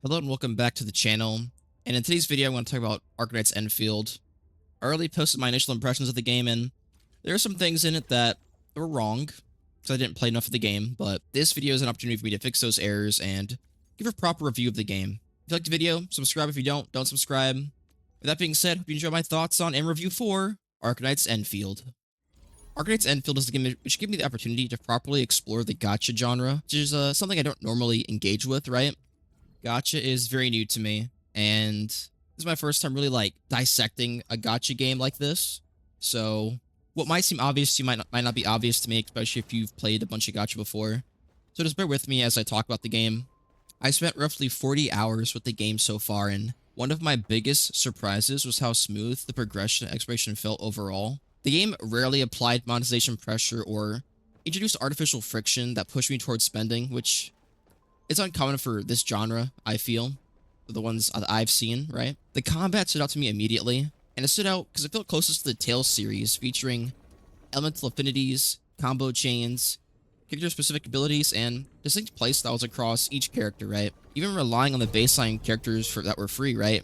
Hello and welcome back to the channel. And in today's video, I want to talk about Arknights Endfield. I already posted my initial impressions of the game, and there are some things in it that were wrong because I didn't play enough of the game. But this video is an opportunity for me to fix those errors and give a proper review of the game. If you like the video, subscribe. If you don't subscribe. With that being said, hope you enjoy my thoughts on and review for Arknights Endfield. Arknights Endfield is a game which gave me the opportunity to properly explore the gacha genre, which is something I don't normally engage with, right? Gacha is very new to me, and this is my first time really like dissecting a gacha game like this. So what might seem obvious to you might not be obvious to me, especially if you've played a bunch of gacha before. So just bear with me as I talk about the game. I spent roughly 40 hours with the game so far, and one of my biggest surprises was how smooth the progression and exploration felt overall. The game rarely applied monetization pressure or introduced artificial friction that pushed me towards spending, which it's uncommon for this genre, I feel, for the ones that I've seen, right? The combat stood out to me immediately, and it stood out because it felt closest to the Tales series, featuring elemental affinities, combo chains, character-specific abilities, and distinct playstyles across each character, right? Even relying on the baseline characters that were free, right?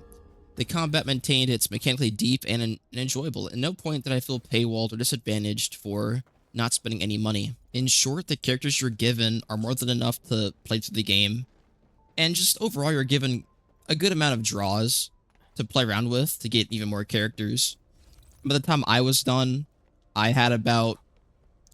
The combat maintained its mechanically deep and enjoyable. At no point did I feel paywalled or disadvantaged for not spending any money. In short, the characters you're given are more than enough to play through the game, and just overall you're given a good amount of draws to play around with to get even more characters. By the time I was done, I had about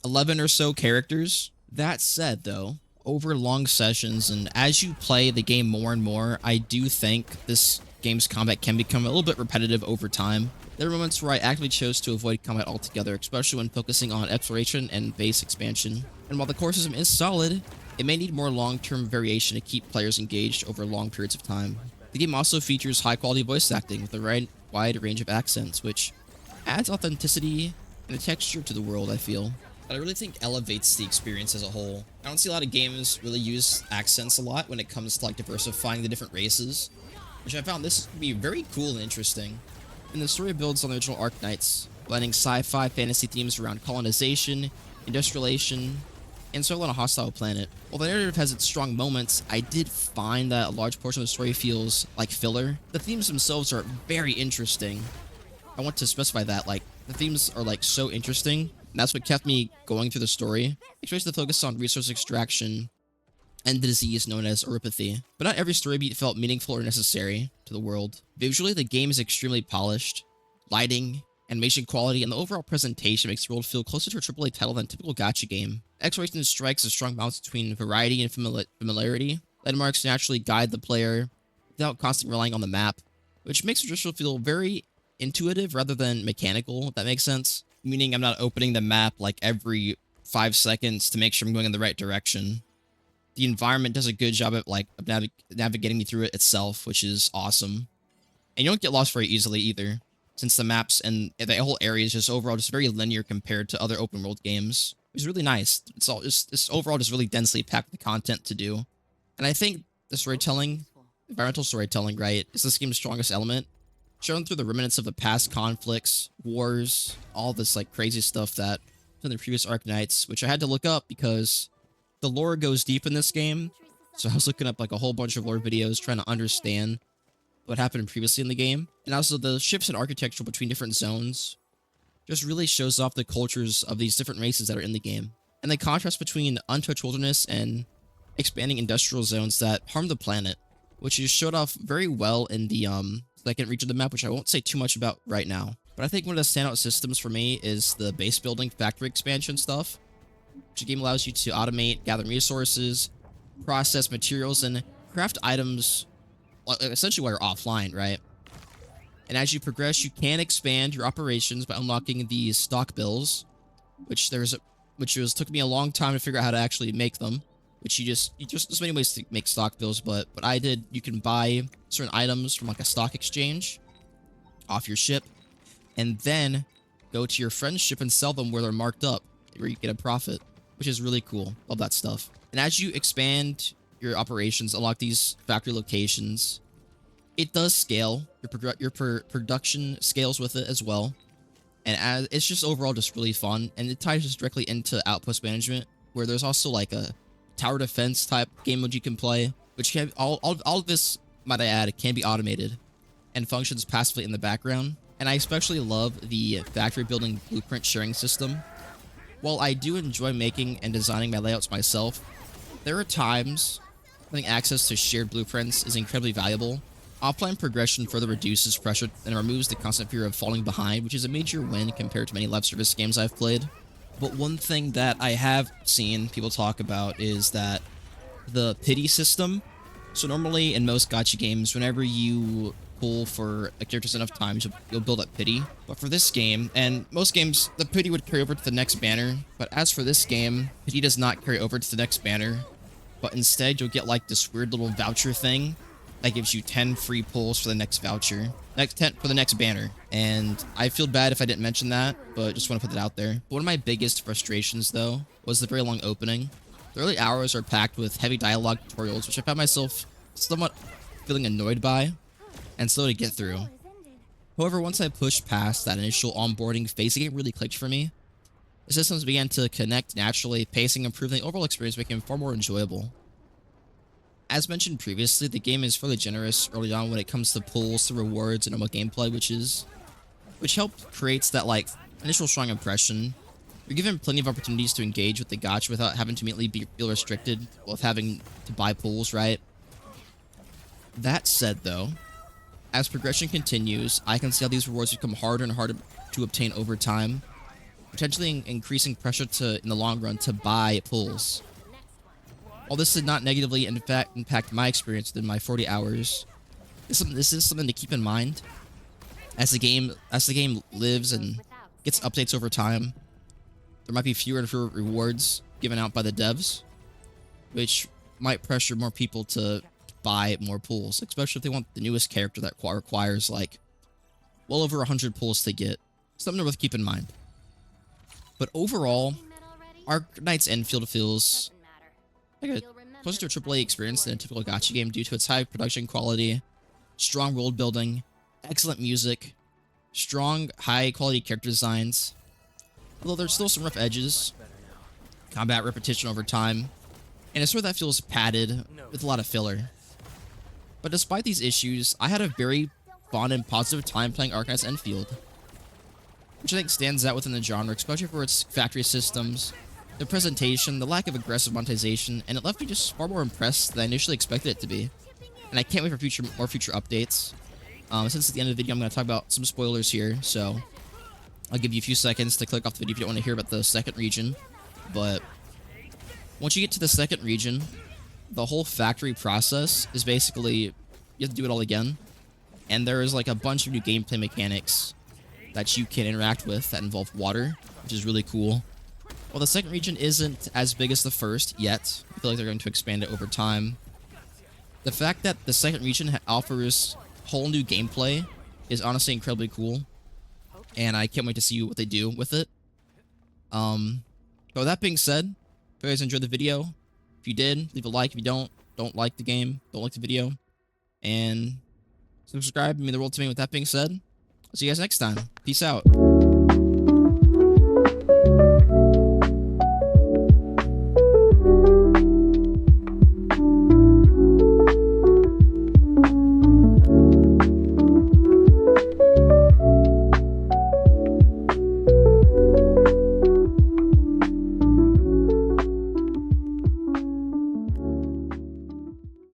11 or so characters. That said, though, over long sessions and as you play the game more and more, I do think this game's combat can become a little bit repetitive over time. There are moments where I actively chose to avoid combat altogether, especially when focusing on exploration and base expansion. And while the core system is solid, it may need more long-term variation to keep players engaged over long periods of time. The game also features high-quality voice acting with a wide range of accents, which adds authenticity and a texture to the world, I feel. But I really think elevates the experience as a whole. I don't see a lot of games really use accents a lot when it comes to like diversifying the different races, which I found this to be very cool and interesting. And the story builds on the original Arknights, blending sci-fi fantasy themes around colonization, industrialization, and so on a hostile planet. While the narrative has its strong moments, I did find that a large portion of the story feels like filler. The themes themselves are very interesting. I want to specify that, like, the themes are like so interesting, and that's what kept me going through the story, especially the focus on resource extraction and the disease known as uropathy. But not every story beat felt meaningful or necessary to the world. Visually, the game is extremely polished. Lighting, animation quality, and the overall presentation makes the world feel closer to a AAA title than a typical gacha game. Exploration strikes a strong balance between variety and familiarity. Landmarks naturally guide the player without constantly relying on the map, which makes the traditional feel very intuitive rather than mechanical, if that makes sense. Meaning I'm not opening the map like every 5 seconds to make sure I'm going in the right direction. The environment does a good job of navigating me through it itself, which is awesome. And you don't get lost very easily either, since the maps and the whole area is just overall just very linear compared to other open world games. It's really nice. It's overall just really densely packed with content to do. And I think the storytelling, environmental storytelling, right, is this game's strongest element. Shown through the remnants of the past conflicts, wars, all this like crazy stuff that in the previous Arknights, which I had to look up because the lore goes deep in this game. So I was looking up like a whole bunch of lore videos trying to understand what happened previously in the game. And also the shifts in architecture between different zones just really shows off the cultures of these different races that are in the game. And the contrast between untouched wilderness and expanding industrial zones that harm the planet, which is showed off very well in the second region of the map, which I won't say too much about right now. But I think one of the standout systems for me is the base building factory expansion stuff, which the game allows you to automate, gather resources, process materials, and craft items essentially while you're offline, right? And as you progress, you can expand your operations by unlocking these stock bills, which took me a long time to figure out how to actually make them. Which there's many ways to make stock bills, but what I did, you can buy certain items from like a stock exchange off your ship, and then go to your friend's ship and sell them where they're marked up, where you get a profit, which is really cool. Love that stuff. And as you expand your operations, unlock these factory locations, it does scale. Your production scales with it as well. And it's just overall just really fun, and it ties just directly into outpost management, where there's also like a tower defense type game mode you can play, which can all of this might I add, can be automated and functions passively in the background. And I especially love the factory building blueprint sharing system. While I do enjoy making and designing my layouts myself, there are times having access to shared blueprints is incredibly valuable. Offline progression further reduces pressure and removes the constant fear of falling behind, which is a major win compared to many live service games I've played. But one thing that I have seen people talk about is that the pity system. So normally in most gacha games, whenever you pull for a character enough times, you'll build up pity. But for this game, and most games, the pity would carry over to the next banner. But as for this game, pity does not carry over to the next banner. But instead, you'll get like this weird little voucher thing that gives you 10 free pulls for the next voucher. 10 for the next banner. And I feel bad if I didn't mention that, but just want to put it out there. One of my biggest frustrations, though, was the very long opening. The early hours are packed with heavy dialogue tutorials, which I found myself somewhat feeling annoyed by and slow to get through. However, once I pushed past that initial onboarding phase, the game really clicked for me. The systems began to connect naturally, pacing improved, the overall experience making it far more enjoyable. As mentioned previously, the game is fairly generous early on when it comes to pulls, to rewards, and normal gameplay, which helped creates that like initial strong impression. You're given plenty of opportunities to engage with the gacha without having to immediately feel restricted with having to buy pulls, right? That said, though, as progression continues, I can see how these rewards become harder and harder to obtain over time, potentially increasing pressure in the long run to buy pulls. While this did not negatively impact my experience within my 40 hours, this is something to keep in mind as the game lives and gets updates over time. There might be fewer and fewer rewards given out by the devs, which might pressure more people to buy more pulls, especially if they want the newest character that requires like well over 100 pulls to get. Something to keep in mind. But overall, Arknights Endfield feels like a closer to a AAA experience than a typical gacha game due to its high production quality, strong world building, excellent music, strong, high-quality character designs. Although there's still some rough edges, combat repetition over time, and a story that feels padded with a lot of filler. But despite these issues, I had a very fun and positive time playing Arknights Endfield, which I think stands out within the genre, especially for its factory systems, the presentation, the lack of aggressive monetization, and it left me just far more impressed than I initially expected it to be. And I can't wait for more future updates. Since it's the end of the video, I'm going to talk about some spoilers here, so I'll give you a few seconds to click off the video if you don't want to hear about the second region. But once you get to the second region, the whole factory process is basically, you have to do it all again. And there is like a bunch of new gameplay mechanics that you can interact with that involve water, which is really cool. While the second region isn't as big as the first yet, I feel like they're going to expand it over time. The fact that the second region offers whole new gameplay is honestly incredibly cool, and I can't wait to see what they do with it. But with that being said, if you guys enjoyed the video, if you did, leave a like. If you don't like the game, don't like the video, and subscribe. It means the world to me. With that being said, I'll see you guys next time. Peace out.